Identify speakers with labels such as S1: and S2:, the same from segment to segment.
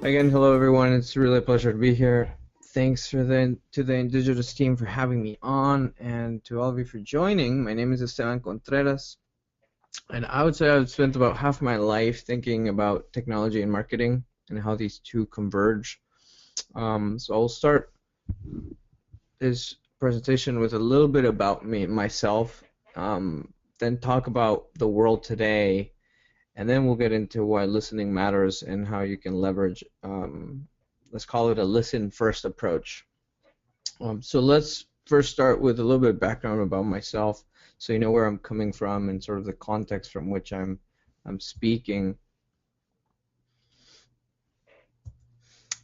S1: Again, hello everyone. It's really a pleasure to be here. Thanks to the Indigitous team for having me on, and to all of you for joining. My name is Esteban Contreras, and I would say I've spent about half my life thinking about technology and marketing and how these two converge. So I'll start this presentation with a little bit about myself, then talk about the world today, and then we'll get into why listening matters and how you can leverage, let's call it a listen first approach. So let's first start with a little bit of background about myself so you know where I'm coming from and sort of the context from which I'm speaking.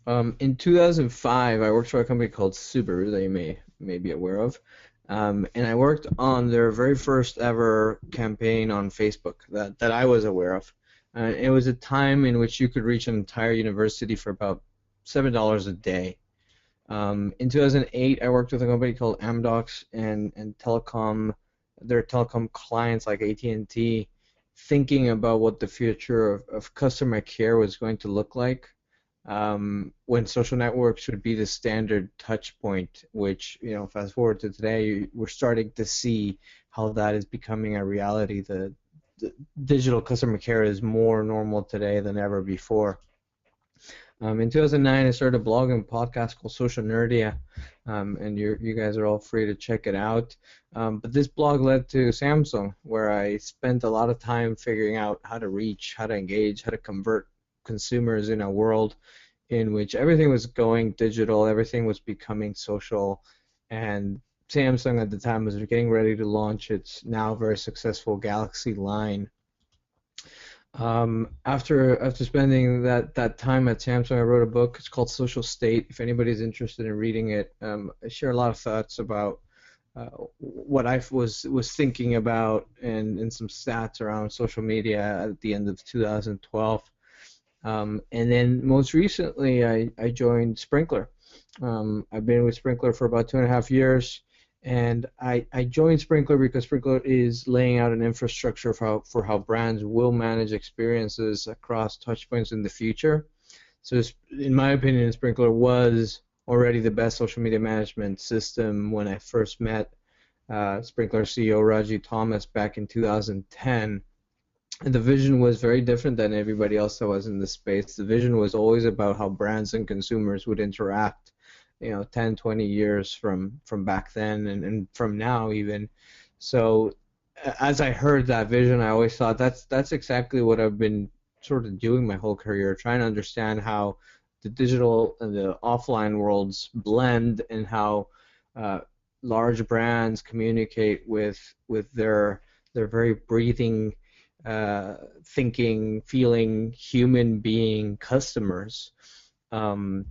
S1: In 2005, I worked for a company called Subaru that you may be aware of. And I worked on their very first ever campaign on Facebook that I was aware of. It was a time in which you could reach an entire university for about $7 a day. In 2008, I worked with a company called Amdocs and telecom, their telecom clients like AT&T, thinking about what the future of customer care was going to look like, when social networks would be the standard touch point, which, fast forward to today, we're starting to see how that is becoming a reality. The digital customer care is more normal today than ever before. In 2009, I started a blog and podcast called Social Nerdia, and you guys are all free to check it out. But this blog led to Samsung, where I spent a lot of time figuring out how to reach, how to engage, how to convert consumers in a world in which everything was going digital, everything was becoming social, and Samsung at the time was getting ready to launch its now very successful Galaxy line. After spending that time at Samsung, I wrote a book. It's called Social State. If anybody's interested in reading it, I share a lot of thoughts about what I was thinking about and some stats around social media at the end of 2012. And then most recently, I joined Sprinkler. I've been with Sprinkler for about 2.5 years, and I joined Sprinkler because Sprinkler is laying out an infrastructure for how brands will manage experiences across touchpoints in the future. So, in my opinion, Sprinkler was already the best social media management system when I first met Sprinkler CEO Raji Thomas back in 2010. And the vision was very different than everybody else that was in the space. The vision was always about how brands and consumers would interact, 10, 20 years from back then and from now even. So as I heard that vision, I always thought that's exactly what I've been sort of doing my whole career, trying to understand how the digital and the offline worlds blend and how uh, large brands communicate with their very breathing, thinking, feeling, human being customers. Um,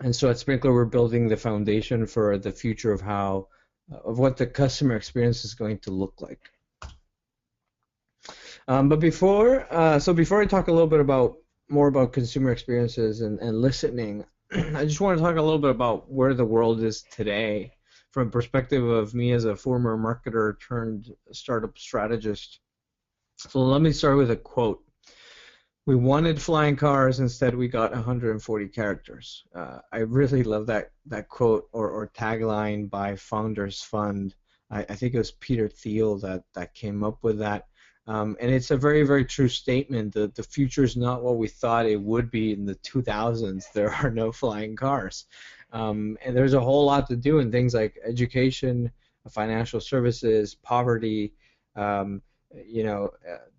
S1: and so at Sprinkler, we're building the foundation for the future of what the customer experience is going to look like. But before I talk a little bit more about consumer experiences and listening, I just want to talk a little bit about where the world is today from perspective of me as a former marketer turned startup strategist. So let me start with a quote. We wanted flying cars, instead we got 140 characters. I really love that quote or tagline by Founders Fund. I think it was Peter Thiel that came up with that. And it's a very, very true statement that the future is not what we thought it would be in the 2000s. There are no flying cars. And there's a whole lot to do in things like education, financial services, poverty, um, you know,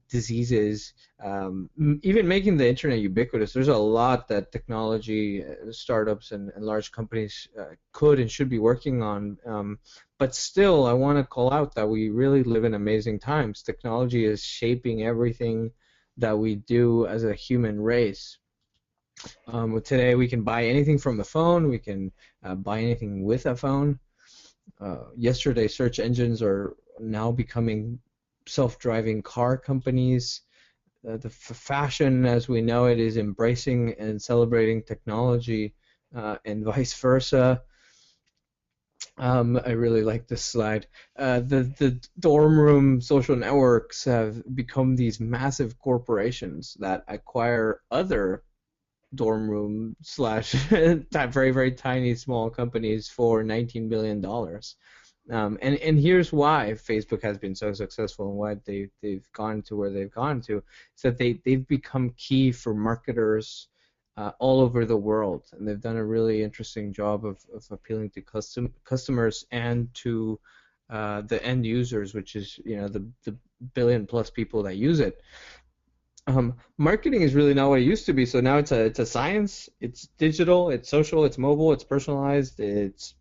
S1: diseases, even making the internet ubiquitous. There's a lot that technology startups and large companies could and should be working on. But still, I want to call out that we really live in amazing times. Technology is shaping everything that we do as a human race. Today, we can buy anything from the phone. We can buy anything with a phone. Yesterday, search engines are now becoming self-driving car companies. The fashion as we know it is embracing and celebrating technology, and vice versa. I really like this slide. The dorm room social networks have become these massive corporations that acquire other dorm room slash very, very tiny small companies for $19 billion. And here's why Facebook has been so successful and why they've gone to where they've gone to, is that they've become key for marketers all over the world, and they've done a really interesting job of appealing to customers and to the end users, which is the billion plus people that use it. Marketing is really not what it used to be. So now it's a science. It's digital. It's social. It's mobile. It's personalized. It's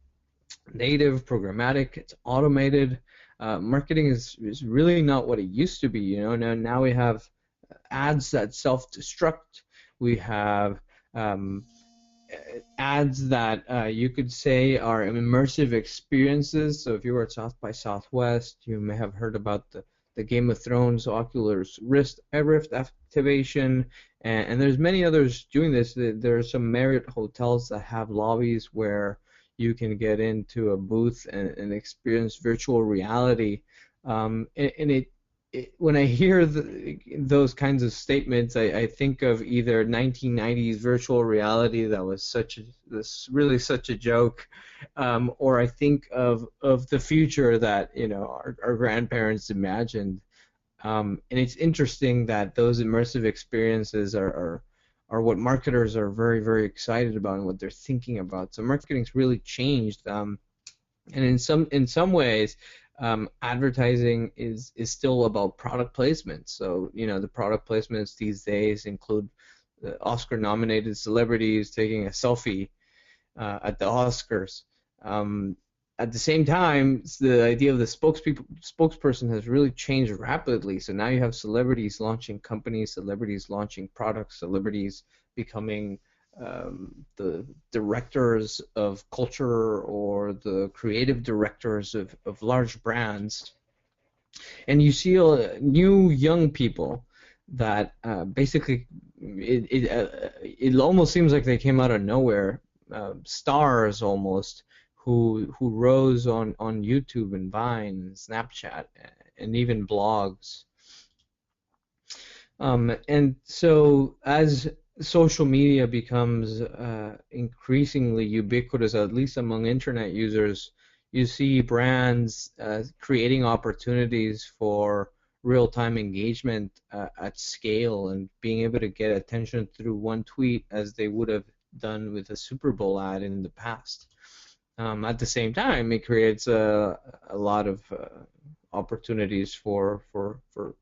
S1: native, programmatic, it's automated. Marketing is really not what it used to be. Now we have ads that self-destruct. We have ads that you could say are immersive experiences. So if you were at South by Southwest, you may have heard about the Game of Thrones Oculus Rift activation, and there's many others doing this. There are some Marriott hotels that have lobbies where you can get into a booth and experience virtual reality. And when I hear those kinds of statements, I think of either 1990s virtual reality that was such a joke, or I think of the future that our grandparents imagined. And it's interesting that those immersive experiences are what marketers are very, very excited about and what they're thinking about. So marketing's really changed, and in some ways, advertising is still about product placement. So the product placements these days include the Oscar-nominated celebrities taking a selfie at the Oscars. At the same time, the idea of the spokesperson has really changed rapidly. So now you have celebrities launching companies, celebrities launching products, celebrities becoming the directors of culture or the creative directors of large brands. And you see new young people that basically it almost seems like they came out of nowhere, stars almost, who rose on YouTube and Vine and Snapchat and even blogs. And so as social media becomes increasingly ubiquitous, at least among internet users, you see brands creating opportunities for real-time engagement at scale and being able to get attention through one tweet as they would have done with a Super Bowl ad in the past. At the same time, it creates a lot of opportunities for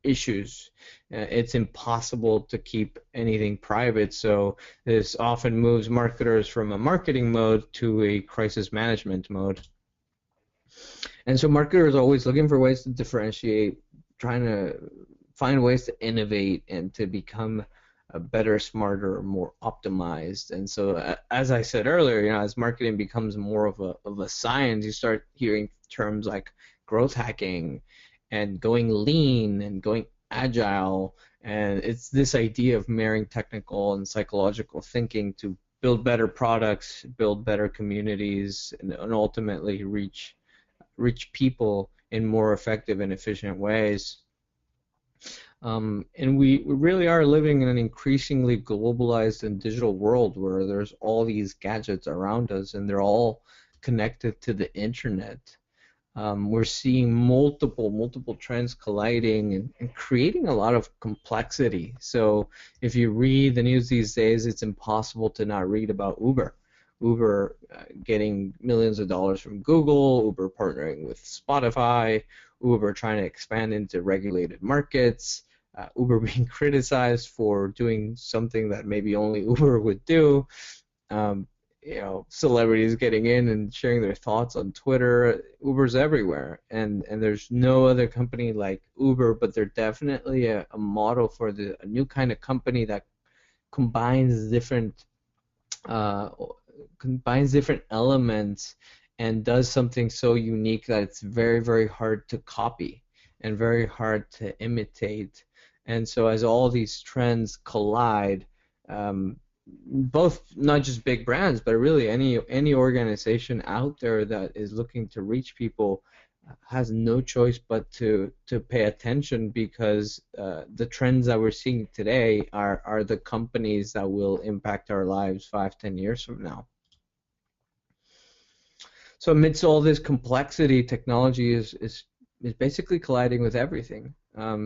S1: issues. It's impossible to keep anything private, so this often moves marketers from a marketing mode to a crisis management mode. And so marketers are always looking for ways to differentiate, trying to find ways to innovate and to become better, smarter, more optimized. And so, as I said earlier, as marketing becomes more of a science, you start hearing terms like growth hacking and going lean and going agile. And it's this idea of marrying technical and psychological thinking to build better products, build better communities, and ultimately reach people in more effective and efficient ways. And we really are living in an increasingly globalized and digital world where there's all these gadgets around us and they're all connected to the internet. We're seeing multiple trends colliding and creating a lot of complexity. So if you read the news these days, it's impossible to not read about Uber. Uber getting millions of dollars from Google, Uber partnering with Spotify, Uber trying to expand into regulated markets, Uber being criticized for doing something that maybe only Uber would do, celebrities getting in and sharing their thoughts on Twitter. Uber's everywhere, and there's no other company like Uber, but they're definitely a model for a new kind of company that combines different elements and does something so unique that it's very, very hard to copy and very hard to imitate. And so as all these trends collide, both not just big brands, but really any organization out there that is looking to reach people has no choice but to pay attention, because the trends that we're seeing today are the companies that will impact our lives 5, 10 years from now. So amidst all this complexity, technology is basically colliding with everything.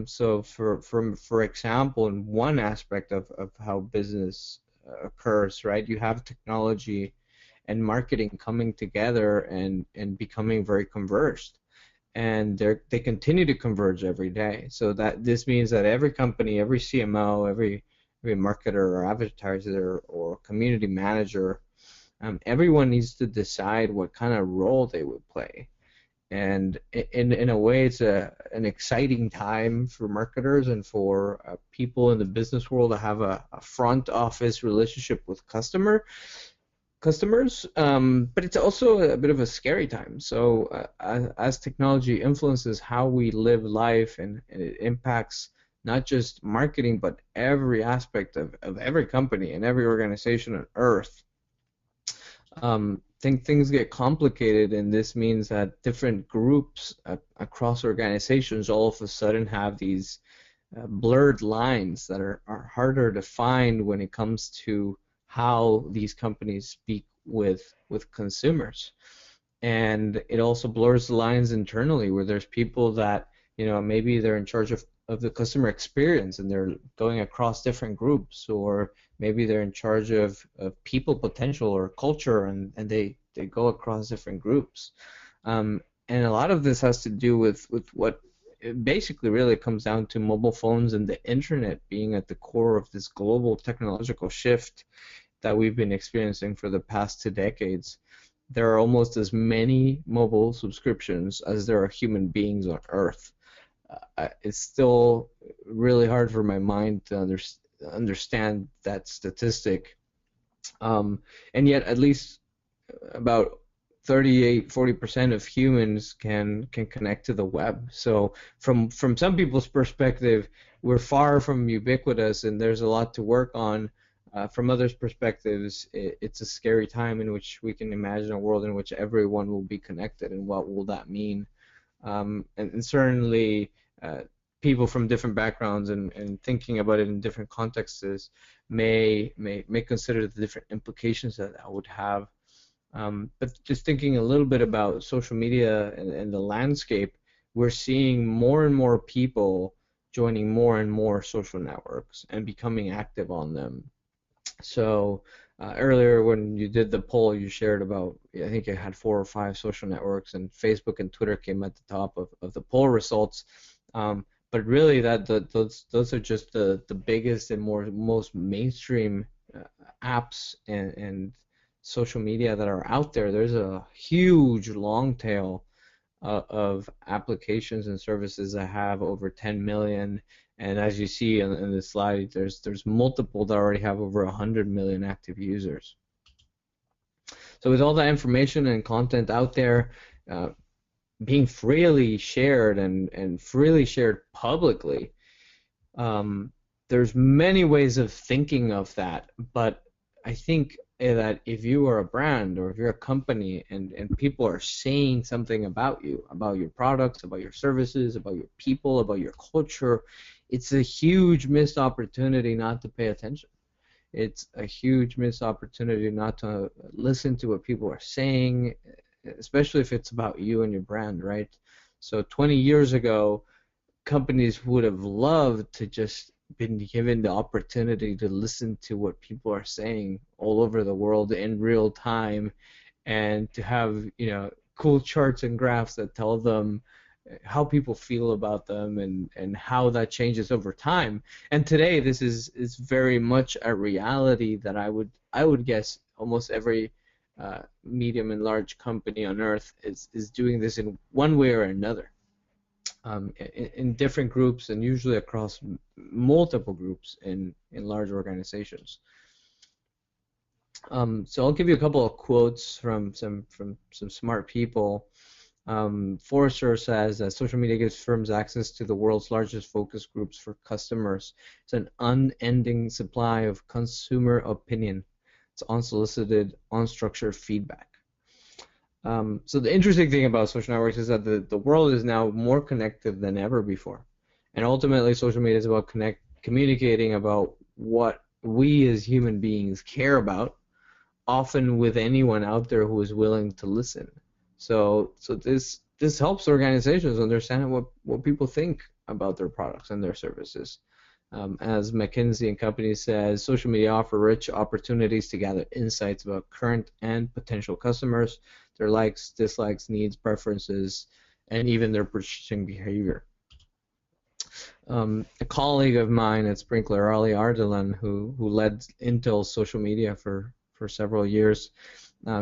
S1: So for example, in one aspect of how business occurs, right, you have technology and marketing coming together and becoming very converged, and they continue to converge every day. So that this means that every company, every CMO, every marketer or advertiser or community manager, everyone needs to decide what kind of role they would play. And in a way, it's an exciting time for marketers and for people in the business world to have a front office relationship with customers, but it's also a bit of a scary time. So as technology influences how we live life, and it impacts not just marketing but every aspect of every company and every organization on earth, things get complicated, and this means that different groups across organizations all of a sudden have these blurred lines that are harder to find when it comes to how these companies speak with consumers. And it also blurs the lines internally, where there's people that, maybe they're in charge of the customer experience and they're going across different groups, or maybe they're in charge of people potential or culture, and they go across different groups. And a lot of this has to do with what it basically really comes down to mobile phones and the internet being at the core of this global technological shift that we've been experiencing for the past 2 decades. There are almost as many mobile subscriptions as there are human beings on Earth. It's still really hard for my mind to understand that statistic. And yet, at least about 38-40% of humans can connect to the web. So from some people's perspective, we're far from ubiquitous, and there's a lot to work on. From others' perspectives, it's a scary time in which we can imagine a world in which everyone will be connected, and what will that mean? And certainly, people from different backgrounds and thinking about it in different contexts may consider the different implications that that would have. But just thinking a little bit about social media and the landscape, we're seeing more and more people joining more and more social networks and becoming active on them. So earlier when you did the poll, you shared about, I think it had 4 or 5 social networks, and Facebook and Twitter came at the top of the poll results. But really, those are just the biggest and most mainstream apps and social media that are out there. There's a huge long tail of applications and services that have over 10 million, and as you see in this slide, there's multiple that already have over 100 million active users. So with all that information and content out there, being freely shared and freely shared publicly, there's many ways of thinking of that, but I think that if you are a brand or if you're a company and people are saying something about you, about your products, about your services, about your people, about your culture, it's a huge missed opportunity not to pay attention. It's a huge missed opportunity not to listen to what people are saying, especially if it's about you and your brand, right? So 20 years ago, companies would have loved to just been given the opportunity to listen to what people are saying all over the world in real time, and to have, cool charts and graphs that tell them how people feel about them and how that changes over time. And today this is very much a reality that I would guess almost every medium and large company on earth is doing this in one way or another. In different groups, and usually across multiple groups in large organizations. So I'll give you a couple of quotes from some smart people. Forrester says that social media gives firms access to the world's largest focus groups for customers. It's an unending supply of consumer opinion. It's unsolicited, unstructured feedback. So the interesting thing about social networks is that the world is now more connected than ever before. And ultimately, social media is about communicating about what we as human beings care about, often with anyone out there who is willing to listen. So this helps organizations understand what people think about their products and their services. As McKinsey and Company says, social media offer rich opportunities to gather insights about current and potential customers, their likes, dislikes, needs, preferences, and even their purchasing behavior. A colleague of mine at Sprinkler, Arlie Ardalan, who led Intel's social media for several years,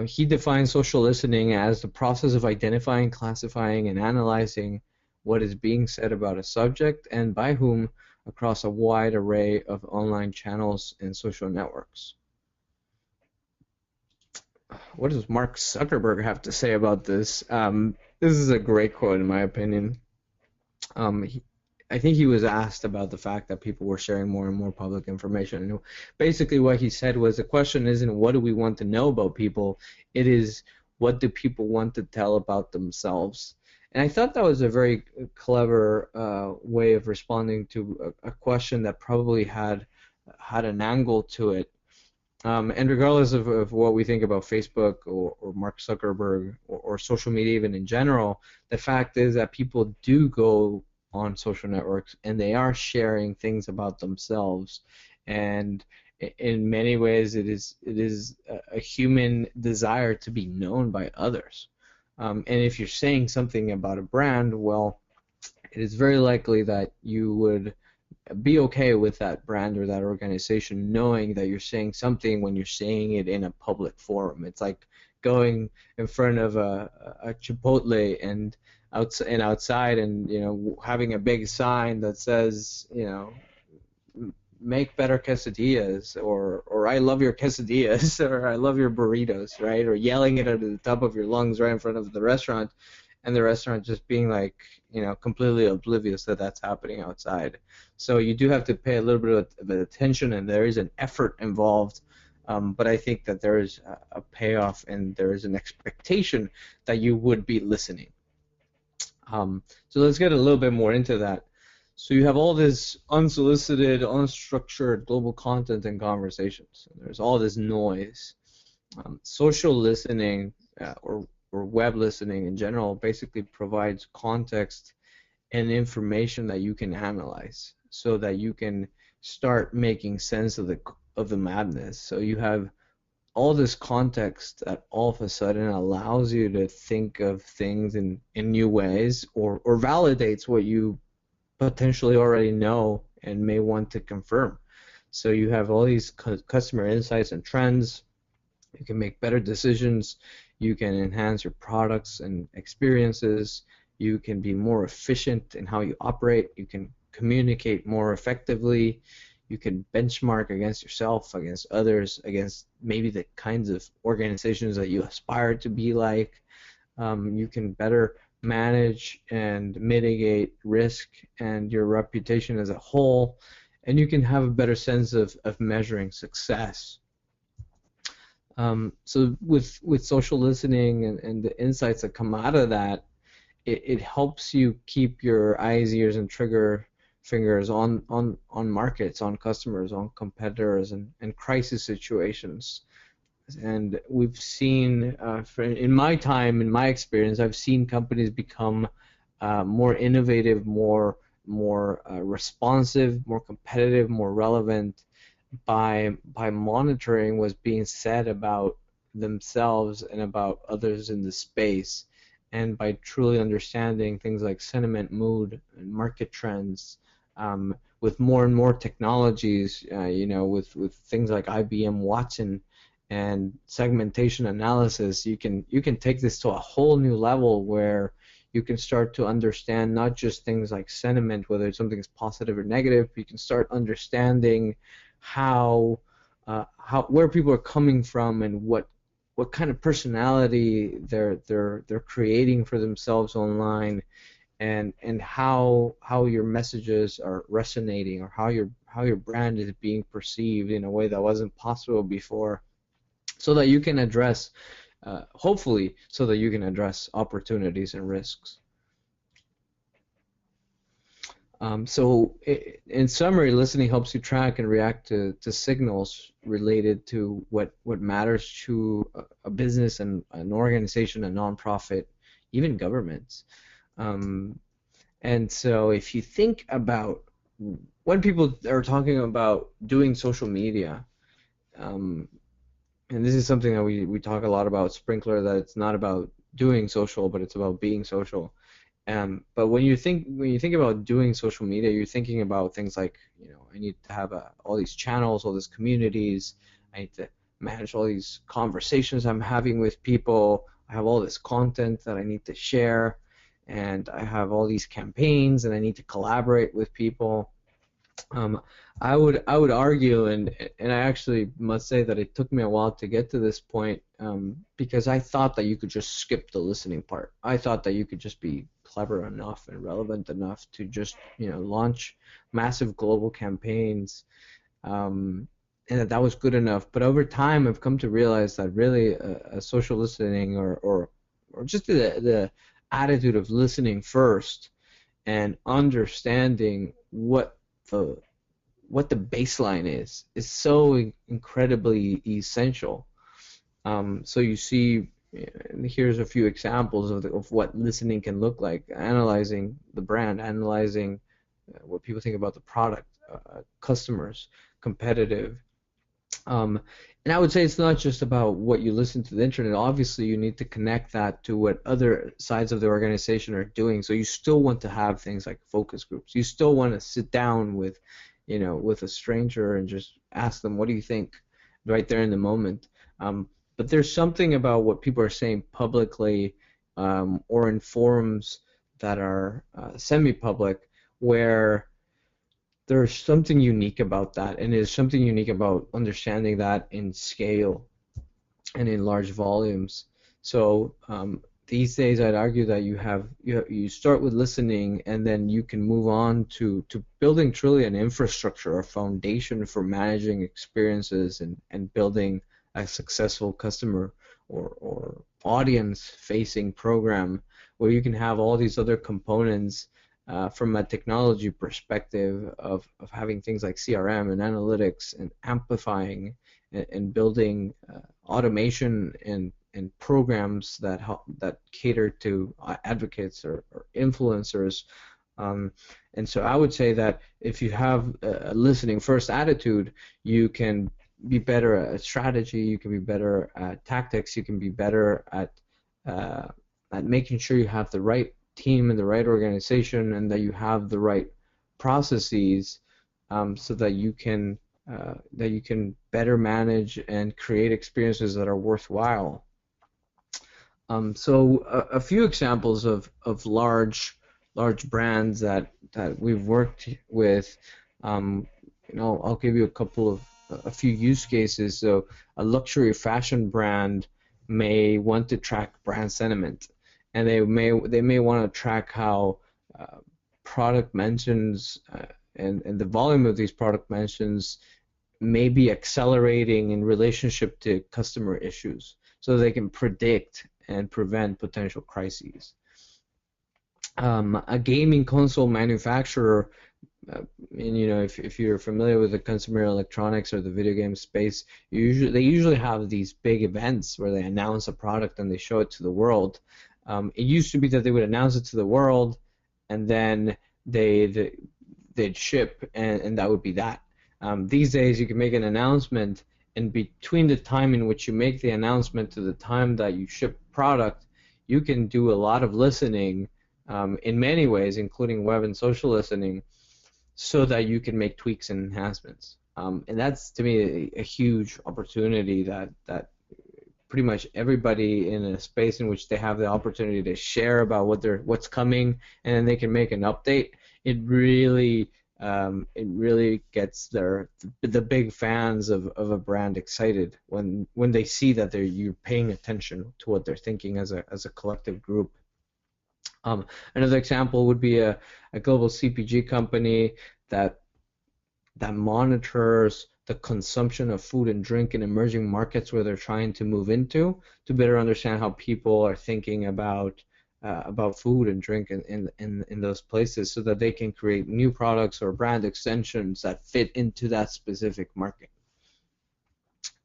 S1: he defines social listening as the process of identifying, classifying, and analyzing what is being said about a subject and by whom across a wide array of online channels and social networks. What does Mark Zuckerberg have to say about this? This is a great quote in my opinion. I think he was asked about the fact that people were sharing more and more public information. And basically what he said was the question isn't what do we want to know about people, it is what do people want to tell about themselves. And I thought that was a very clever way of responding to a question that probably had an angle to it. And regardless of what we think about Facebook or Mark Zuckerberg or social media even in general, the fact is that people do go on social networks and they are sharing things about themselves. And in many ways it is a human desire to be known by others. And if you're saying something about a brand, well, it is very likely that you would be okay with that brand or that organization knowing that you're saying something when you're saying it in a public forum. It's like going in front of a Chipotle and outside and having a big sign that says make better quesadillas or I love your quesadillas or I love your burritos, right? Or yelling it at the top of your lungs right in front of the restaurant, and the restaurant just being like, completely oblivious that that's happening outside. So you do have to pay a little bit of attention, and there is an effort involved. But I think that there is a payoff, and there is an expectation that you would be listening. So let's get a little bit more into that. So you have all this unsolicited, unstructured global content and conversations. There's all this noise. Social listening or web listening in general basically provides context and information that you can analyze so that you can start making sense of the madness. So you have all this context that all of a sudden allows you to think of things in new ways or validates what you potentially already know and may want to confirm. So you have all these customer insights and trends. You can make better decisions. You can enhance your products and experiences. You can be more efficient in how you operate. You can communicate more effectively. You can benchmark against yourself, against others, against maybe the kinds of organizations that you aspire to be like. You can better manage and mitigate risk and your reputation as a whole, and you can have a better sense of measuring success. So with social listening and the insights that come out of that, it helps you keep your eyes, ears, and trigger fingers on markets, on customers, on competitors, and crisis situations. And we've seen, in my time, in my experience, I've seen companies become more innovative, more responsive, more competitive, more relevant by monitoring what's being said about themselves and about others in the space, and by truly understanding things like sentiment, mood, and market trends. With more and more technologies, with things like IBM Watson and segmentation analysis, you can take this to a whole new level where you can start to understand not just things like sentiment, whether something is positive or negative. You can start understanding how where people are coming from and what kind of personality they're creating for themselves online, and how your messages are resonating, or how your brand is being perceived in a way that wasn't possible before, so that you can address hopefully so that you can address opportunities and risks. In summary, listening helps you track and react to signals related to what matters to a business and an organization, a nonprofit, even governments. Um, and so if you think about when people are talking about doing social media, um, and this is something that we talk a lot about Sprinkler, that it's not about doing social, but it's about being social. But when you think about doing social media, you're thinking about things like, I need to have all these channels, all these communities. I need to manage all these conversations I'm having with people. I have all this content that I need to share, and I have all these campaigns, and I need to collaborate with people. Um, I would argue, and I actually must say that it took me a while to get to this point, because I thought that you could just skip the listening part. I thought that you could just be clever enough and relevant enough to just launch massive global campaigns, and that was good enough. But over time, I've come to realize that really a social listening or just the attitude of listening first and understanding the what the baseline is so incredibly essential. So you see, and here's a few examples of what listening can look like: analyzing the brand, analyzing what people think about the product, customers, competitive. Um, and I would say it's not just about what you listen to the internet. Obviously, you need to connect that to what other sides of the organization are doing. So you still want to have things like focus groups. You still want to sit down with a stranger and just ask them, what do you think, right there in the moment. But there's something about what people are saying publicly, or in forums that are semi-public, where there's something unique about that, and there's something unique about understanding that in scale and in large volumes. So these days, I'd argue that you start with listening, and then you can move on to building truly an infrastructure, a foundation for managing experiences and building a successful customer or audience-facing program where you can have all these other components from a technology perspective of having things like CRM and analytics and amplifying and building automation and programs that cater to advocates or influencers. And so I would say that if you have a listening first attitude, you can be better at strategy, you can be better at tactics, you can be better at making sure you have the right team and the right organization, and that you have the right processes, so that you can better manage and create experiences that are worthwhile. So a few examples of large brands that we've worked with. I'll give you a few use cases. So a luxury fashion brand may want to track brand sentiment, and they may want to track how product mentions and the volume of these product mentions may be accelerating in relationship to customer issues, so they can predict and prevent potential crises. A gaming console manufacturer, and if you're familiar with the consumer electronics or the video game space, they usually have these big events where they announce a product and they show it to the world. It used to be that they would announce it to the world, and then they'd ship, and that would be that. These days, you can make an announcement, and between the time in which you make the announcement to the time that you ship product, you can do a lot of listening, in many ways, including web and social listening, so that you can make tweaks and enhancements. And that's, to me, a huge opportunity that pretty much everybody in a space in which they have the opportunity to share about what's coming, and then they can make an update. It really gets the big fans of a brand excited when they see that you're paying attention to what they're thinking as a collective group. Another example would be a global CPG company that monitors the consumption of food and drink in emerging markets where they're trying to move into, to better understand how people are thinking about food and drink in those places, so that they can create new products or brand extensions that fit into that specific market.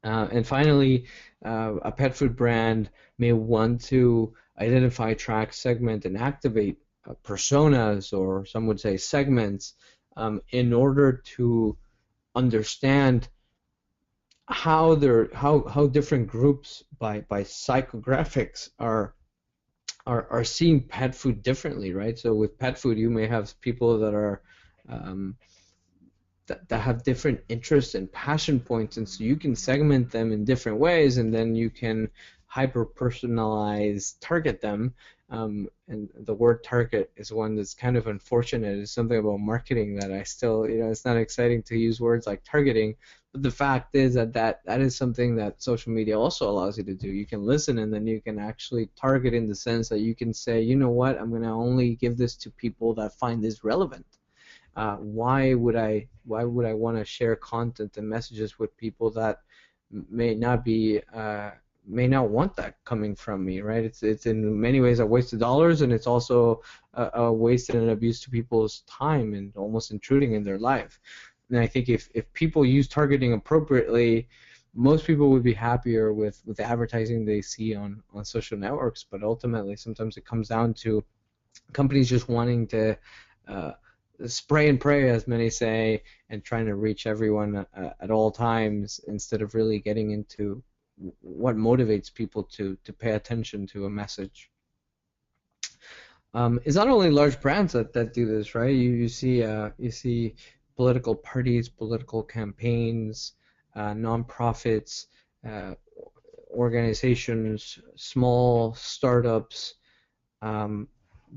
S1: And finally, a pet food brand may want to identify, track, segment, and activate personas, or some would say segments, in order to understand how different groups by psychographics are seeing pet food differently, right? So with pet food, you may have people that are um, that have different interests and passion points, and so you can segment them in different ways, and then you can hyper personalize, target them. And the word target is one that's kind of unfortunate. It's something about marketing that I still, it's not exciting to use words like targeting, but the fact is that is something that social media also allows you to do. You can listen, and then you can actually target, in the sense that you can say, you know what, I'm going to only give this to people that find this relevant. Why would I want to share content and messages with people that may not want that coming from me, right? It's in many ways a waste of dollars, and it's also a waste and an abuse to people's time, and almost intruding in their life. And I think if people use targeting appropriately, most people would be happier with the advertising they see on social networks. But ultimately, sometimes it comes down to companies just wanting to spray and pray, as many say, and trying to reach everyone at all times, instead of really getting into what motivates people to pay attention to a message. It's not only large brands that do this, right? You see political parties, political campaigns, nonprofits, organizations, small startups,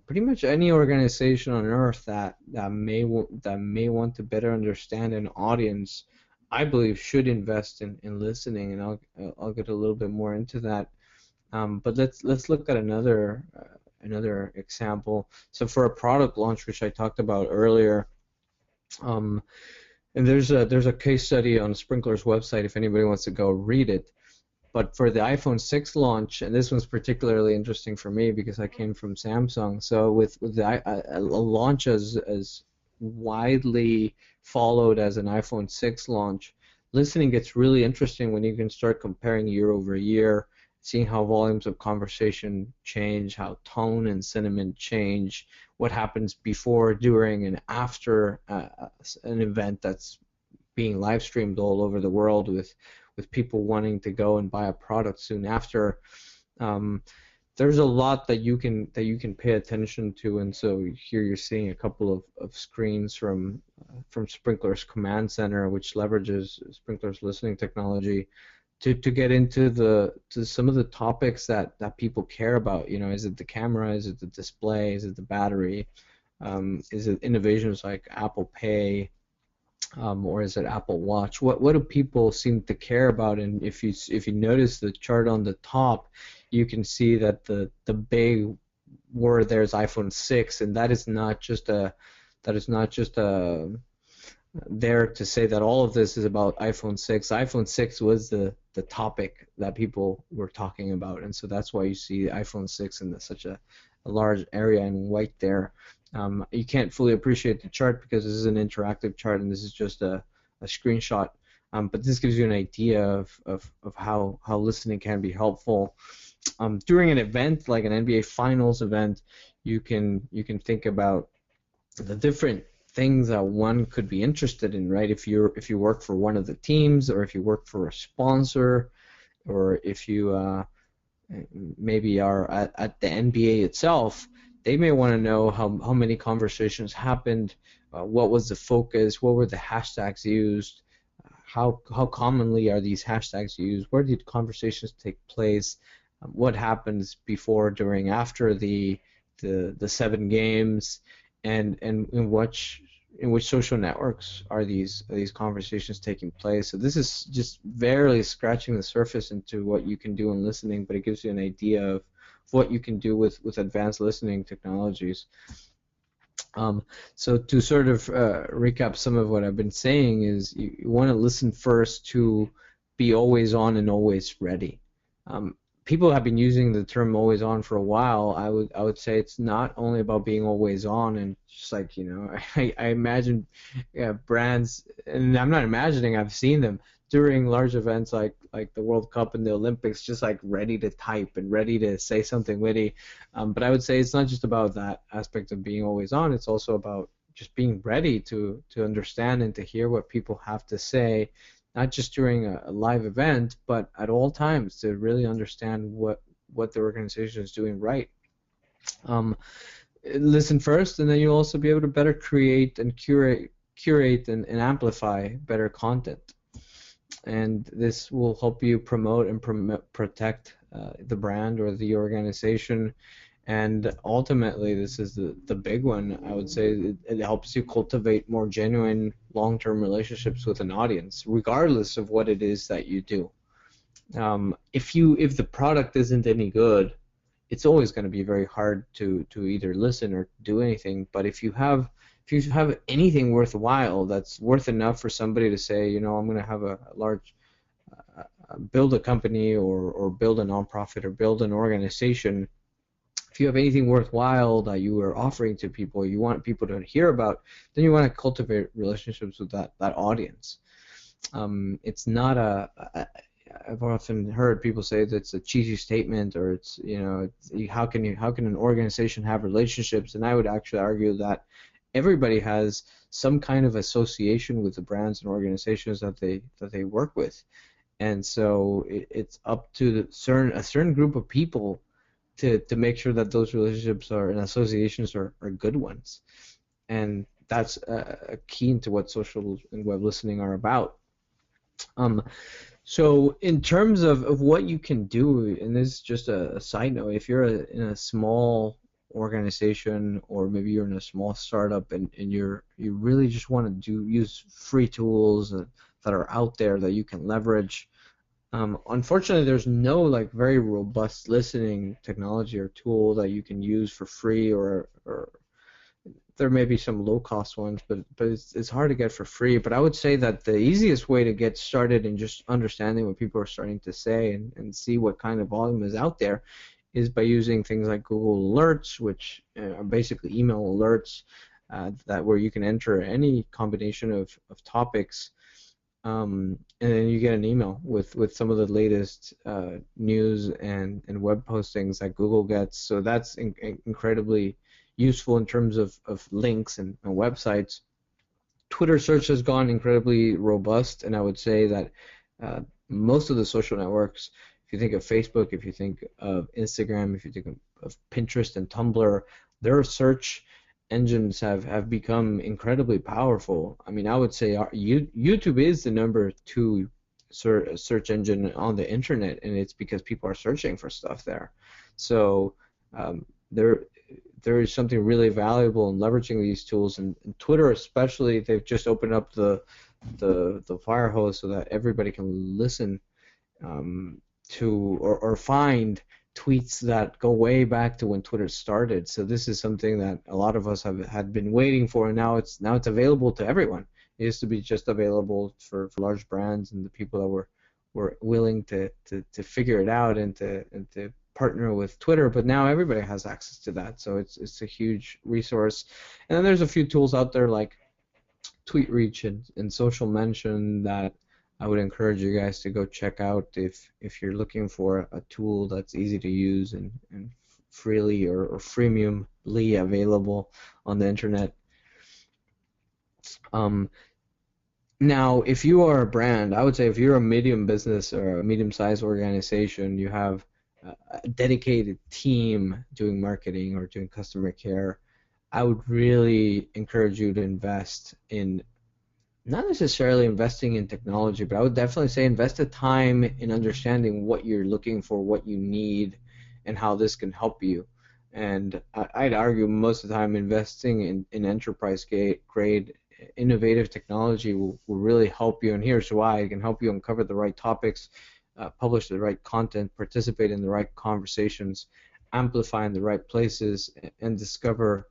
S1: pretty much any organization on earth that may want to better understand an audience, I believe, should invest in listening, and I'll get a little bit more into that. But let's look at another example. So for a product launch, which I talked about earlier, and there's a case study on Sprinkler's website if anybody wants to go read it. But for the iPhone 6 launch, and this one's particularly interesting for me because I came from Samsung, so with a launch as widely followed as an iPhone 6 launch, listening gets really interesting when you can start comparing year over year, seeing how volumes of conversation change, how tone and sentiment change, what happens before, during, and after an event that's being live streamed all over the world, with people wanting to go and buy a product soon after. There's a lot that you can pay attention to, and so here you're seeing a couple of screens from Sprinkler's Command Center, which leverages Sprinkler's listening technology to get into some of the topics that people care about. Is it the camera? Is it the display? Is it the battery? Is it innovations like Apple Pay? Or is it Apple Watch? What do people seem to care about? And if you notice the chart on the top, you can see that the big word there is iPhone 6, and that is not just there to say that all of this is about iPhone 6. iPhone 6 was the topic that people were talking about, and so that's why you see iPhone 6 in such a large area in white there. You can't fully appreciate the chart because this is an interactive chart and this is just a screenshot, but this gives you an idea of how listening can be helpful. During an event like an NBA Finals event, you can think about the different things that one could be interested in, right? If you work for one of the teams, or if you work for a sponsor, or if you maybe are at the NBA itself, they may want to know how many conversations happened, what was the focus, what were the hashtags used, how commonly are these hashtags used, where did conversations take place, what happens before, during, after the 7 games, and in which social networks are these conversations taking place. So this is just barely scratching the surface into what you can do in listening, but it gives you an idea of what you can do with advanced listening technologies. Um, so to sort of recap some of what I've been saying is you want to listen first to be always on and always ready. Um, People have been using the term always on for a while. I would say it's not only about being always on and just like, I imagine brands, and I'm not imagining, I've seen them during large events like the World Cup and the Olympics, just like ready to type and ready to say something witty. But I would say it's not just about that aspect of being always on. It's also about just being ready to understand and to hear what people have to say, not just during a live event, but at all times to really understand what the organization is doing right. Um, Listen first, and then you'll also be able to better create and curate and amplify better content. And this will help you promote and protect the brand or the organization. And ultimately, this is the big one. I would say it helps you cultivate more genuine long-term relationships with an audience, regardless of what it is that you do. If the product isn't any good, it's always going to be very hard to either listen or do anything. But if you have anything worthwhile that's worth enough for somebody to say, I'm going to have a large build a company or build a nonprofit or build an organization. If you have anything worthwhile that you are offering to people, you want people to hear about, then you want to cultivate relationships with that audience. It's not I've often heard people say that it's a cheesy statement, or how can an organization have relationships? And I would actually argue that everybody has some kind of association with the brands and organizations that they work with, and so it's up to a certain group of people to make sure that those relationships and associations are good ones, and that's a key into what social and web listening are about. Um, so in terms of what you can do, and this is just a side note, if you're in a small organization or maybe you're in a small startup and you really just want to use free tools that are out there that you can leverage. Unfortunately, there's no like very robust listening technology or tool that you can use for free, or there may be some low-cost ones, but it's hard to get for free. But I would say that the easiest way to get started in just understanding what people are starting to say and see what kind of volume is out there is by using things like Google Alerts, which are basically email alerts that where you can enter any combination of topics, and then you get an email with some of the latest news and web postings that Google gets. So that's incredibly useful in terms of links and websites. Twitter search has gone incredibly robust, and I would say that most of the social networks, if you think of Facebook, if you think of Instagram, if you think of Pinterest and Tumblr, their search engines have become incredibly powerful. I mean, I would say YouTube is the number 2 search engine on the internet, and it's because people are searching for stuff there. So there is something really valuable in leveraging these tools, and Twitter especially. They've just opened up the fire hose so that everybody can listen to or find tweets that go way back to when Twitter started. So this is something that a lot of us had been waiting for, and now it's available to everyone. It used to be just available for large brands and the people that were willing to figure it out and to partner with Twitter, but now everybody has access to that. So it's a huge resource. And then there's a few tools out there like TweetReach and Social Mention that I would encourage you guys to go check out if you're looking for a tool that's easy to use and freely or freemiumly available on the internet. Now, if you are a brand, I would say if you're a medium business or a medium-sized organization, you have a dedicated team doing marketing or doing customer care, I would really encourage you to invest in not necessarily investing in technology, but I would definitely say invest the time in understanding what you're looking for, what you need, and how this can help you. And I'd argue most of the time investing in enterprise grade innovative technology will really help you. And here's why: it can help you uncover the right topics, publish the right content, participate in the right conversations, amplify in the right places, and discover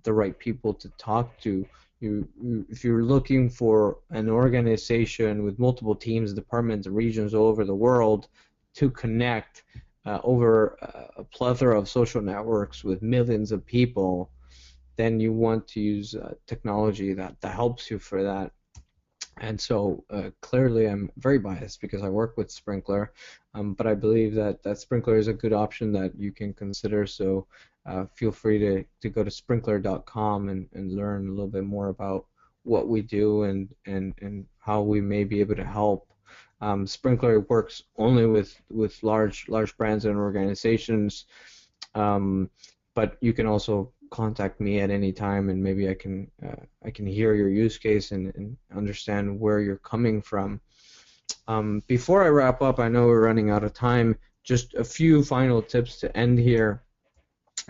S1: the right people to talk to. If you're looking for an organization with multiple teams, departments, and regions all over the world to connect over a plethora of social networks with millions of people, then you want to use technology that helps you for that. And so clearly I'm very biased because I work with Sprinkler, but I believe that Sprinkler is a good option that you can consider. So feel free to go to sprinkler.com and learn a little bit more about what we do and how we may be able to help. Sprinkler works only with large brands and organizations, but you can also contact me at any time, and maybe I can hear your use case and understand where you're coming from. Before I wrap up, I know we're running out of time. Just a few final tips to end here.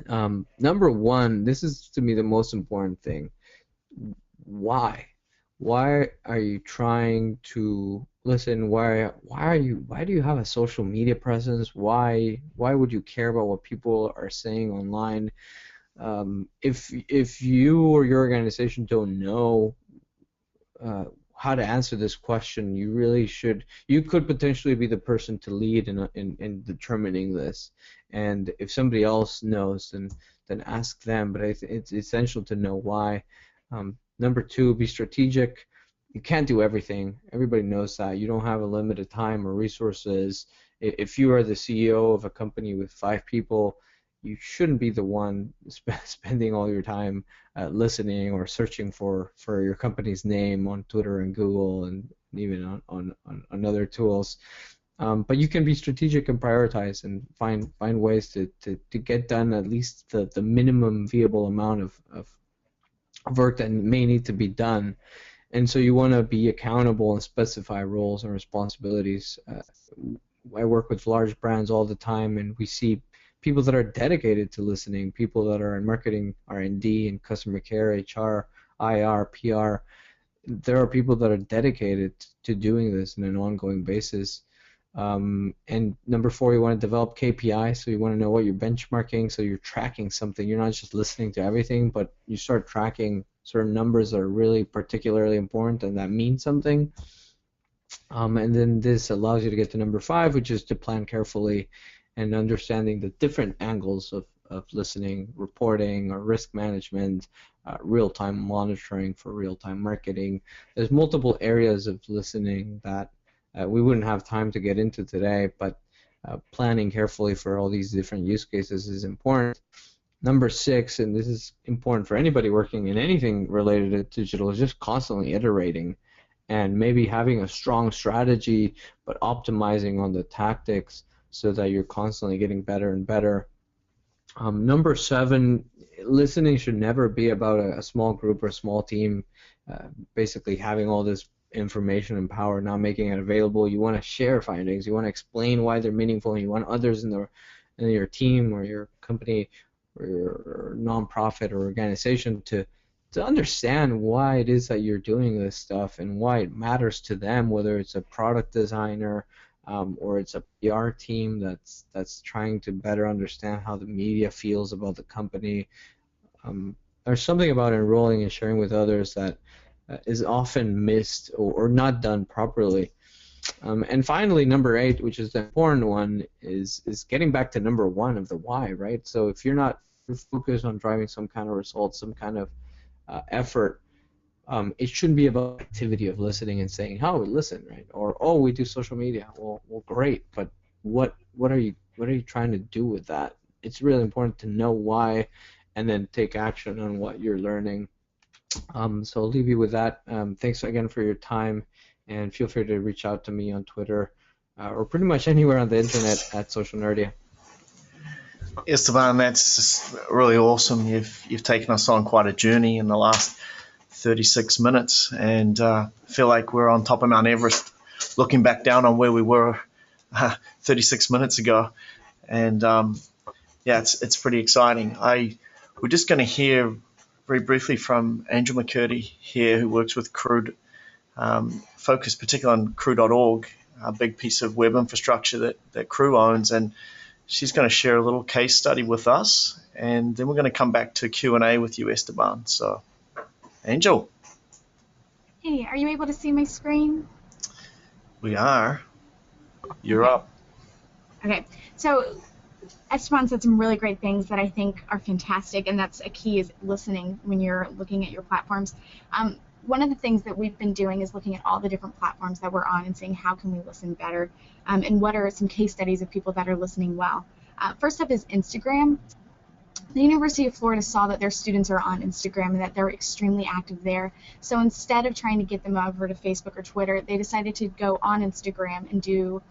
S1: Number one, this is to me the most important thing. Why? Why are you trying to listen? Why do you have a social media presence? Why would you care about what people are saying online? If you or your organization don't know how to answer this question, you really should. You could potentially be the person to lead in determining this. And if somebody else knows, then ask them. But it's essential to know why. Number two, be strategic. You can't do everything. Everybody knows that. You don't have a limited time or resources. If you are the CEO of a company with 5 people, you shouldn't be the one spending all your time listening or searching for your company's name on Twitter and Google and even on other tools. But you can be strategic and prioritize and find ways to get done at least the minimum viable amount of work that may need to be done. And so you want to be accountable and specify roles and responsibilities. I work with large brands all the time, and we see people that are dedicated to listening, people that are in marketing, R&D, and customer care, HR, IR, PR. There are people that are dedicated to doing this on an ongoing basis. And number 4, you want to develop KPI, so you want to know what you're benchmarking, so you're tracking something. You're not just listening to everything, but you start tracking certain numbers that are really particularly important and that mean something. And then this allows you to get to number 5, which is to plan carefully and understanding the different angles of listening, reporting, or risk management, real-time monitoring for real-time marketing. There's multiple areas of listening that we wouldn't have time to get into today, but planning carefully for all these different use cases is important. Number 6, and this is important for anybody working in anything related to digital, is just constantly iterating and maybe having a strong strategy, but optimizing on the tactics so that you're constantly getting better and better. Number 7, listening should never be about a small group or a small team basically having all this information and power, not making it available. You want to share findings. You want to explain why they're meaningful, and you want others in your team or your company or your nonprofit or organization to understand why it is that you're doing this stuff and why it matters to them, whether it's a product designer or it's a PR team that's trying to better understand how the media feels about the company. There's something about enrolling and sharing with others that is often missed or not done properly. And finally, number 8, which is the important one, is getting back to number 1 of the why, right? So if you're not focused on driving some kind of result, some kind of effort, it shouldn't be about activity of listening and saying, "Oh, we listen," right? Or, "Oh, we do social media." Well, great, but what are you trying to do with that? It's really important to know why, and then take action on what you're learning. So I'll leave you with that. Thanks again for your time, and feel free to reach out to me on Twitter or pretty much anywhere on the internet at Social Nerdia.
S2: Esteban, that's just really awesome. You've taken us on quite a journey in the last 36 minutes, and feel like we're on top of Mount Everest, looking back down on where we were 36 minutes ago. And yeah, it's pretty exciting. We're just going to hear very briefly from Angel Mccurdy here, who works with Crude, focused particularly on Crew.org, a big piece of web infrastructure that Crew owns, and she's going to share a little case study with us, and then we're going to come back to Q&A with you, Esteban. So, Angel.
S3: Hey, are you able to see my screen?
S2: We are. You're
S3: okay.
S2: up.
S3: Okay, so Esteban said some really great things that I think are fantastic, and that's a key is listening when you're looking at your platforms. One of the things that we've been doing is looking at all the different platforms that we're on and saying how can we listen better, and what are some case studies of people that are listening well. First up is Instagram. The University of Florida saw that their students are on Instagram and that they're extremely active there. So instead of trying to get them over to Facebook or Twitter, they decided to go on Instagram and do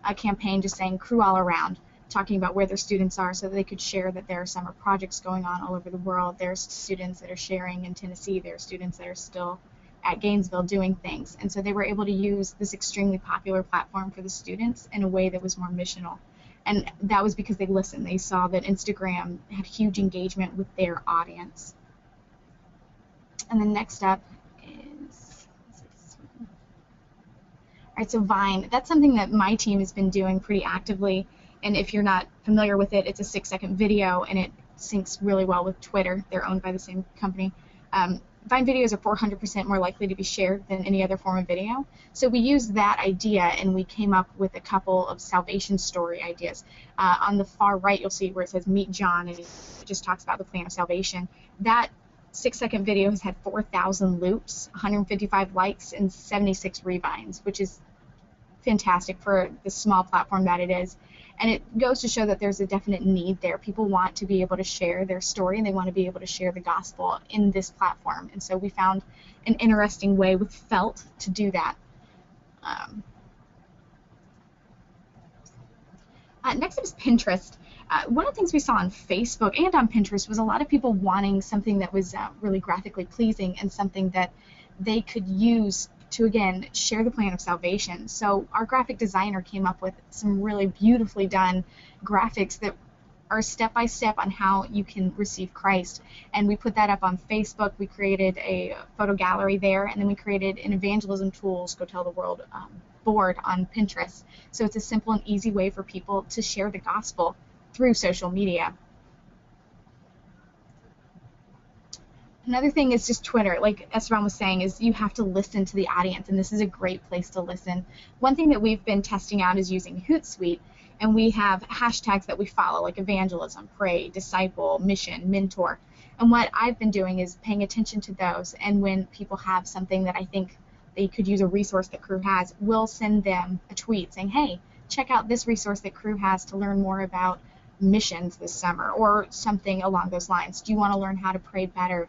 S3: a campaign just saying crew all around, talking about where their students are so that they could share that there are summer projects going on all over the world. There's students that are sharing in Tennessee. There are students that are still at Gainesville doing things. And so they were able to use this extremely popular platform for the students in a way that was more missional. And that was because they listened. They saw that Instagram had huge engagement with their audience. And then next up is, all right, so Vine. That's something that my team has been doing pretty actively. And if you're not familiar with it, it's a 6-second video, and it syncs really well with Twitter. They're owned by the same company. Vine videos are 400% more likely to be shared than any other form of video. So we used that idea, and we came up with a couple of salvation story ideas. On the far right, you'll see where it says Meet John, and it just talks about the plan of salvation. That 6-second video has had 4,000 loops, 155 likes, and 76 revines, which is fantastic for the small platform that it is. And it goes to show that there's a definite need there. People want to be able to share their story, and they want to be able to share the gospel in this platform. And so we found an interesting way with Felt to do that. Next up is Pinterest. One of the things we saw on Facebook and on Pinterest was a lot of people wanting something that was really graphically pleasing and something that they could use to, again, share the plan of salvation. So our graphic designer came up with some really beautifully done graphics that are step-by-step on how you can receive Christ. And we put that up on Facebook. We created a photo gallery there, and then we created an evangelism tools, Go Tell the World board on Pinterest. So it's a simple and easy way for people to share the gospel through social media. Another thing is just Twitter. Like Esteban was saying, is you have to listen to the audience, and this is a great place to listen. One thing that we've been testing out is using Hootsuite, and we have hashtags that we follow, like evangelism, pray, disciple, mission, mentor. And what I've been doing is paying attention to those, and when people have something that I think they could use a resource that Crew has, we'll send them a tweet saying, hey, check out this resource that Crew has to learn more about missions this summer, or something along those lines. Do you want to learn how to pray better?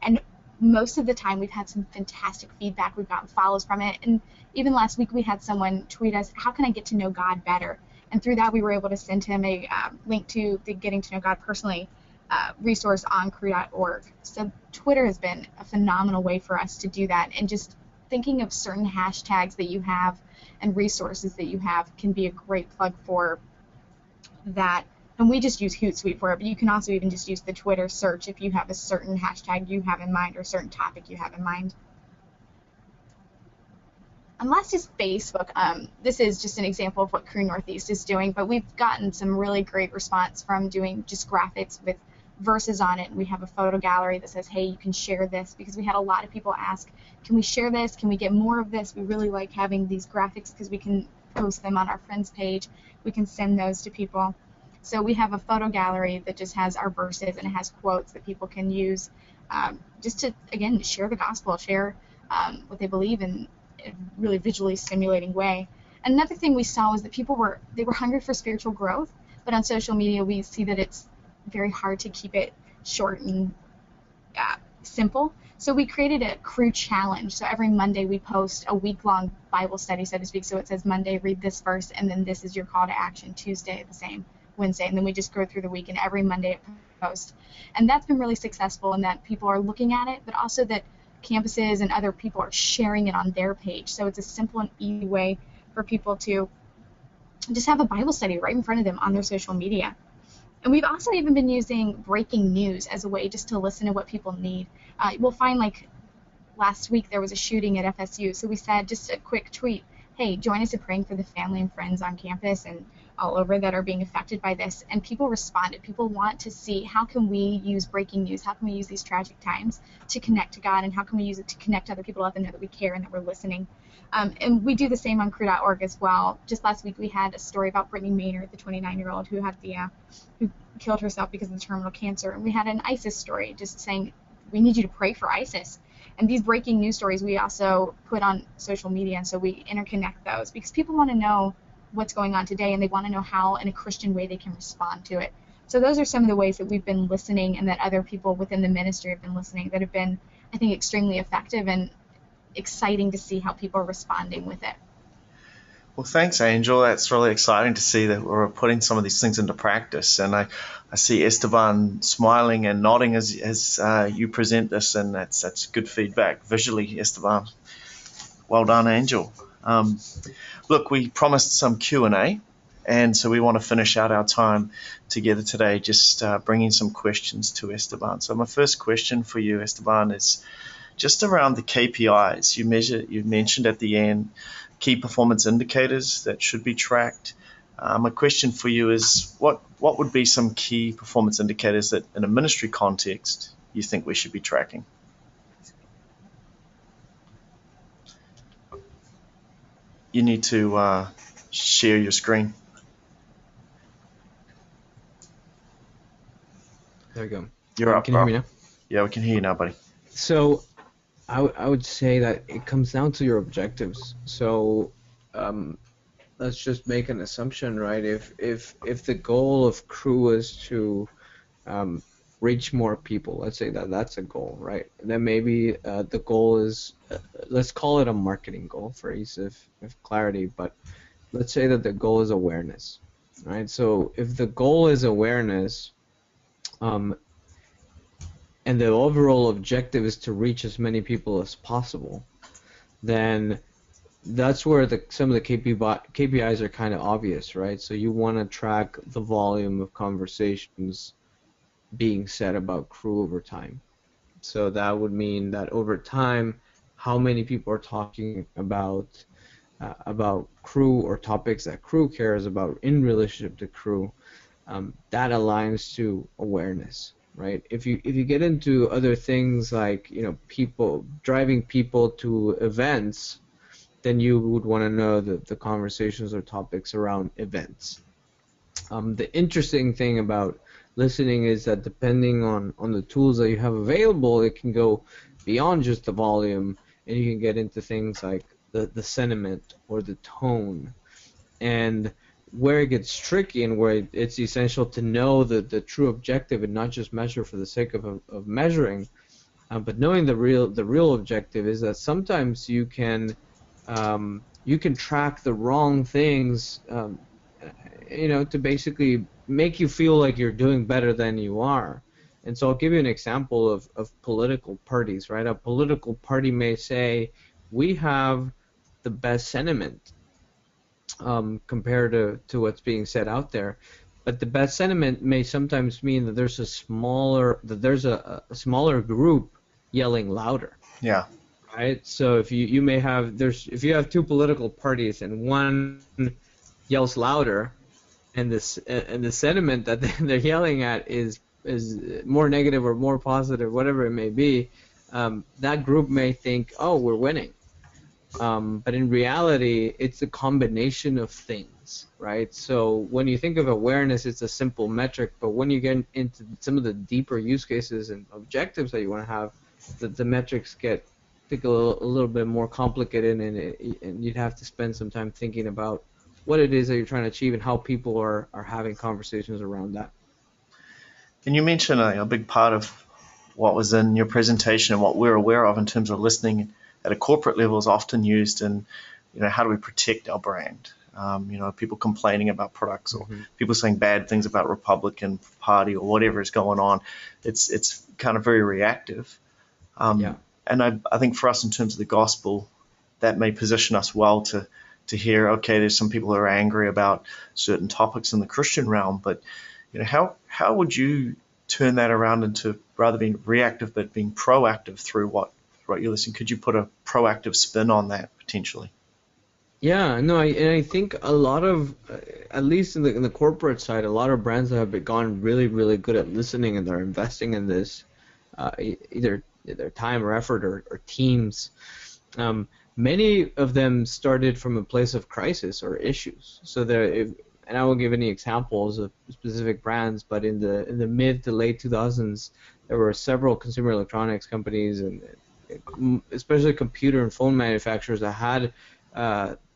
S3: And most of the time we've had some fantastic feedback. We've gotten follows from it. And even last week we had someone tweet us, how can I get to know God better? And through that we were able to send him a link to the Getting to Know God Personally resource on crew.org. So Twitter has been a phenomenal way for us to do that. And just thinking of certain hashtags that you have and resources that you have can be a great plug for that. And we just use Hootsuite for it, but you can also even just use the Twitter search if you have a certain hashtag you have in mind or a certain topic you have in mind. And last is Facebook. This is just an example of what Crew Northeast is doing, but we've gotten some really great response from doing just graphics with verses on it. And we have a photo gallery that says, hey, you can share this, because we had a lot of people ask, can we share this? Can we get more of this? We really like having these graphics because we can post them on our friends page. We can send those to people. So we have a photo gallery that just has our verses, and it has quotes that people can use just to, again, share the gospel, share what they believe in a really visually stimulating way. Another thing we saw was that people were hungry for spiritual growth, but on social media we see that it's very hard to keep it short and simple. So we created a Crew challenge. So every Monday we post a week-long Bible study, so to speak. So it says Monday, read this verse, and then this is your call to action. Tuesday, the same. Wednesday, and then we just go through the week, and every Monday it posts. And that's been really successful in that people are looking at it, but also that campuses and other people are sharing it on their page. So it's a simple and easy way for people to just have a Bible study right in front of them on their social media. And we've also even been using breaking news as a way just to listen to what people need. We'll find, like last week there was a shooting at FSU, so we said just a quick tweet, hey, join us in praying for the family and friends on campus and all over that are being affected by this. And people responded. People want to see, how can we use breaking news? How can we use these tragic times to connect to God? And how can we use it to connect other people, let them know that we care and that we're listening? And we do the same on crew.org as well. Just last week we had a story about Brittany Maynard, the 29-year-old who had who killed herself because of the terminal cancer. And we had an ISIS story just saying, we need you to pray for ISIS. And these breaking news stories we also put on social media, and so we interconnect those because people want to know what's going on today, and they want to know how, in a Christian way, they can respond to it. So those are some of the ways that we've been listening, and that other people within the ministry have been listening, that have been, I think, extremely effective and exciting to see how people are responding with it.
S2: Well, thanks, Angel. That's really exciting to see that we're putting some of these things into practice. And I see Esteban smiling and nodding as you present this, and that's good feedback visually, Esteban. Well done, Angel. Look, we promised some Q&A, and so we want to finish out our time together today just bringing some questions to Esteban. So my first question for you, Esteban, is just around the KPIs. You mentioned at the end key performance indicators that should be tracked. My question for you is, what would be some key performance indicators that in a ministry context you think we should be tracking? You need to share your screen.
S1: There we go.
S2: You're up,
S1: Can you hear me now?
S2: Yeah, we can hear you now, buddy.
S1: So I would say that it comes down to your objectives. So let's just make an assumption, right? If the goal of Crew is to reach more people, let's say that that's a goal, right? Then maybe the goal is, let's call it a marketing goal for ease of clarity, but let's say that the goal is awareness, right? So if the goal is awareness, and the overall objective is to reach as many people as possible, then that's where some of the KPIs are kind of obvious, right? So you want to track the volume of conversations being said about Crew over time. So that would mean that over time, how many people are talking about Crew or topics that Crew cares about in relationship to Crew. That aligns to awareness, right? If you get into other things like driving people to events, then you would want to know the conversations or topics around events. The interesting thing about listening is that depending on the tools that you have available, it can go beyond just the volume, and you can get into things like the sentiment or the tone. And where it gets tricky and where it's essential to know the true objective and not just measure for the sake of measuring, but knowing the real objective is that sometimes you can track the wrong things, to basically make you feel like you're doing better than you are. And so I'll give you an example of political parties, right? A political party may say, we have the best sentiment compared to what's being said out there. But the best sentiment may sometimes mean that there's a smaller group yelling louder.
S2: Yeah.
S1: Right. So if you may have if you have two political parties and one yells louder, and the sentiment that they're yelling at is more negative or more positive, whatever it may be, that group may think, oh, we're winning. But in reality, it's a combination of things, right? So when you think of awareness, it's a simple metric, but when you get into some of the deeper use cases and objectives that you want to have, the metrics get a little bit more complicated, and you'd have to spend some time thinking about what it is that you're trying to achieve and how people are having conversations around that.
S2: And you mentioned a big part of what was in your presentation and what we're aware of in terms of listening at a corporate level is often used in, how do we protect our brand? People complaining about products or people saying bad things about Republican Party or whatever is going on. It's kind of very reactive. And I think for us in terms of the gospel, that may position us well to hear, okay, there's some people who are angry about certain topics in the Christian realm, but how would you turn that around into rather being reactive but being proactive through what you're listening? Could you put a proactive spin on that potentially?
S1: Yeah, no, and I think a lot of, at least in the corporate side, a lot of brands that have gone really, really good at listening and they're investing in this, either their time or effort or teams. Um, Many of them started from a place of crisis or issues. So and I won't give any examples of specific brands, but in the mid to late 2000s, there were several consumer electronics companies and especially computer and phone manufacturers that had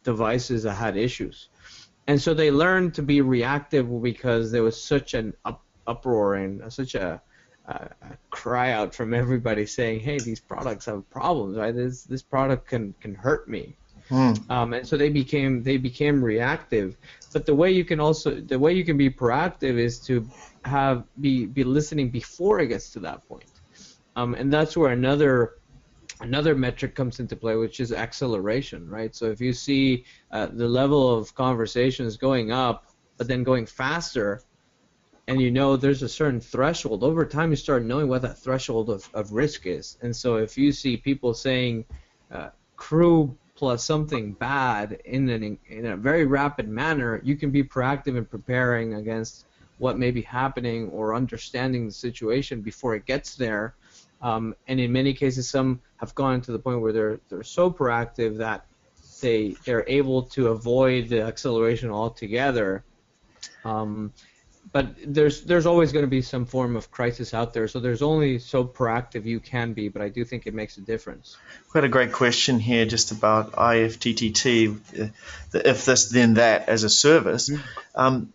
S1: devices that had issues. And so they learned to be reactive because there was such an uproar and such a cry out from everybody saying, "Hey, these products have problems, right? This product can hurt me."
S2: Hmm.
S1: And so they became reactive. But the way you can be proactive is to be listening before it gets to that point. And that's where another metric comes into play, which is acceleration, right? So if you see the level of conversations going up, but then going faster, and you know there's a certain threshold, over time you start knowing what that threshold of risk is. And so if you see people saying crew plus something bad in a very rapid manner, you can be proactive in preparing against what may be happening or understanding the situation before it gets there. And in many cases, some have gone to the point where they're so proactive that they're able to avoid the acceleration altogether. Um, but there's always going to be some form of crisis out there, so there's only so proactive you can be. But I do think it makes a difference.
S2: We had a great question here just about IFTTT, the if this then that as a service. Um,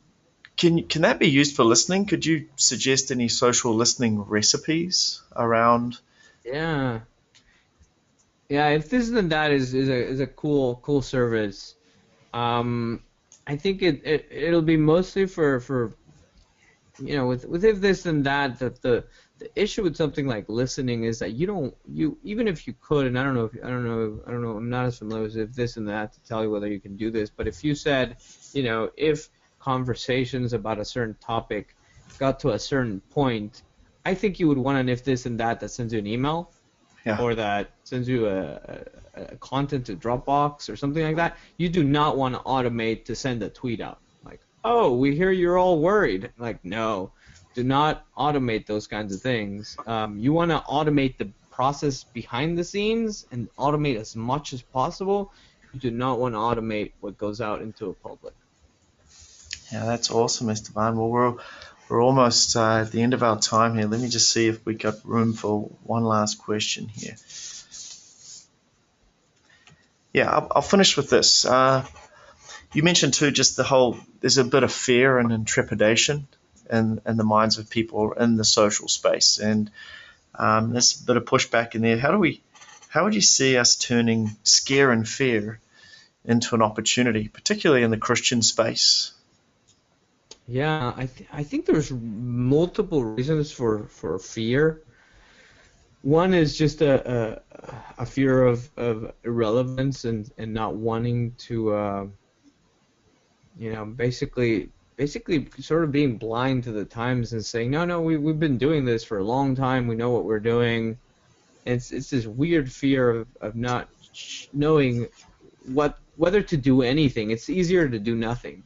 S2: can that be used for listening? Could you suggest any social listening recipes around?
S1: Yeah, yeah. If this and that is a cool service. Um, I think it'll be mostly for with if this and that, the issue with something like listening is that you even if you could, and I don't know, I'm not as familiar with if this and that to tell you whether you can do this, but if you said, if conversations about a certain topic got to a certain point, I think you would want an if this and that sends you an email
S2: Yeah,
S1: or that sends you a content to Dropbox or something like that. You do not want to automate to send a tweet out. Like, oh, we hear you're all worried. Like, no, do not automate those kinds of things. You want to automate the process behind the scenes and automate as much as possible. You do not want to automate what goes out into a public.
S2: yeah, that's awesome, Esteban. Well, we're almost at the end of our time here. Let me just see if we got room for one last question here. Yeah, I'll finish with this. You mentioned too just the whole. There's a bit of fear and trepidation in the minds of people in the social space, and there's a bit of pushback in there. How would you see us turning scare and fear into an opportunity, particularly in the Christian space?
S1: Yeah, I think there's multiple reasons for fear. One is just a fear of irrelevance and not wanting to basically sort of being blind to the times and saying, no, we've been doing this for a long time, we know what we're doing. And it's this weird fear of not knowing whether to do anything. It's easier to do nothing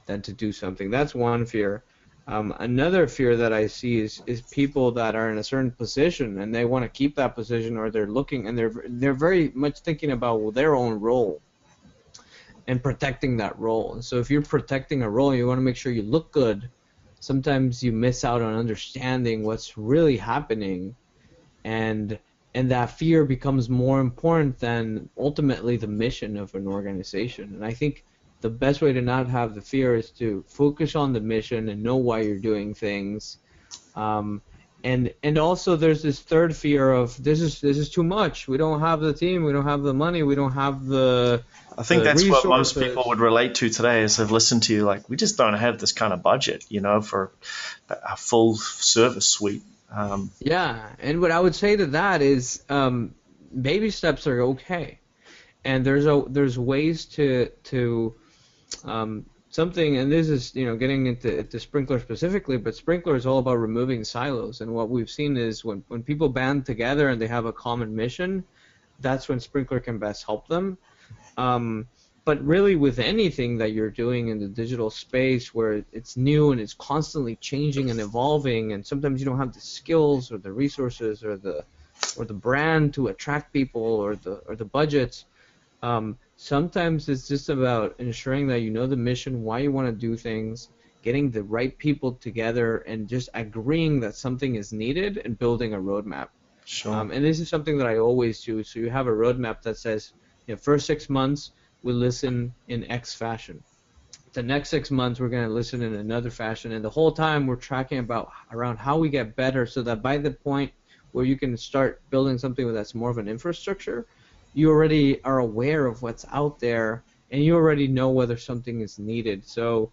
S1: than to do something. That's one fear. Another fear that I see is people that are in a certain position and they want to keep that position, or they're looking and they're very much thinking about their own role and protecting that role. And so if you're protecting a role, you want to make sure you look good. Sometimes you miss out on understanding what's really happening, and that fear becomes more important than ultimately the mission of an organization. And I think the best way to not have the fear is to focus on the mission and know why you're doing things. And also there's this third fear of this is too much. We don't have the team, we don't have the money, we don't have
S2: I think
S1: the
S2: that's what most people
S1: resources.
S2: would relate to today is they've listened to you like, we just don't have this kind of budget, for a full service suite.
S1: Yeah, and what I would say to that is baby steps are okay, and there's ways to something, and this is getting into Sprinkler specifically, but Sprinkler is all about removing silos, and what we've seen is when people band together and they have a common mission, that's when Sprinkler can best help them. Um, But really, with anything that you're doing in the digital space where it's new and it's constantly changing and evolving, and sometimes you don't have the skills or the resources or the brand to attract people or the budgets. Sometimes it's just about ensuring that you know the mission, why you want to do things, getting the right people together, and just agreeing that something is needed and building a roadmap.
S2: Sure.
S1: And this is something that I always do. So you have a roadmap that says, first 6 months we listen in X fashion. The next 6 months we're going to listen in another fashion, and the whole time we're tracking around how we get better, so that by the point where you can start building something that's more of an infrastructure, you already are aware of what's out there, and you already know whether something is needed. So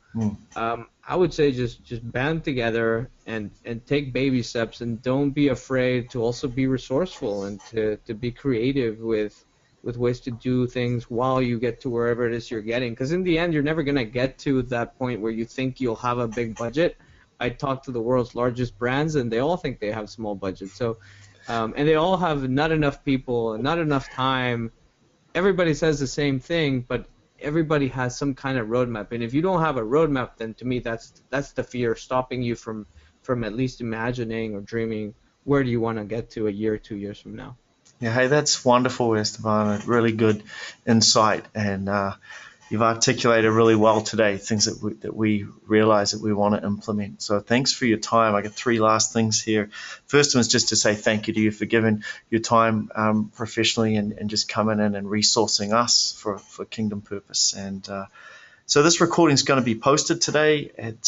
S1: I would say just band together and take baby steps, and don't be afraid to also be resourceful and to be creative with ways to do things while you get to wherever it is you're getting. Because in the end, you're never going to get to that point where you think you'll have a big budget. I talk to the world's largest brands, and they all think they have small budgets. So, and they all have not enough people and not enough time. Everybody says the same thing, but everybody has some kind of roadmap. And if you don't have a roadmap, then to me that's the fear stopping you from at least imagining or dreaming where do you want to get to a year, 2 years from now.
S2: Yeah, hey, that's wonderful, Esteban. Really good insight, and you've articulated really well today things that we realize that we want to implement. So thanks for your time. I got 3 last things here. First one is just to say thank you to you for giving your time professionally and just coming in and resourcing us for Kingdom Purpose. And so this recording is going to be posted today at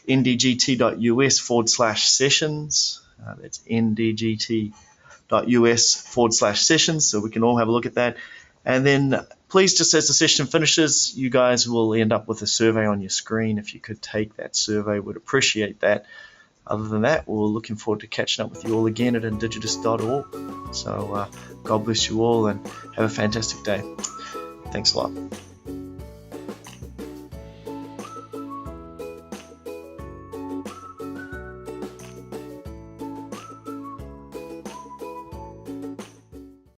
S2: ndgt.us/sessions. That's ndgt.us/sessions, so we can all have a look at that. And then please, just as the session finishes, you guys will end up with a survey on your screen. If you could take that survey, we'd appreciate that. Other than that, we're looking forward to catching up with you all again at Indigitous.org. So God bless you all and have a fantastic day. Thanks a lot.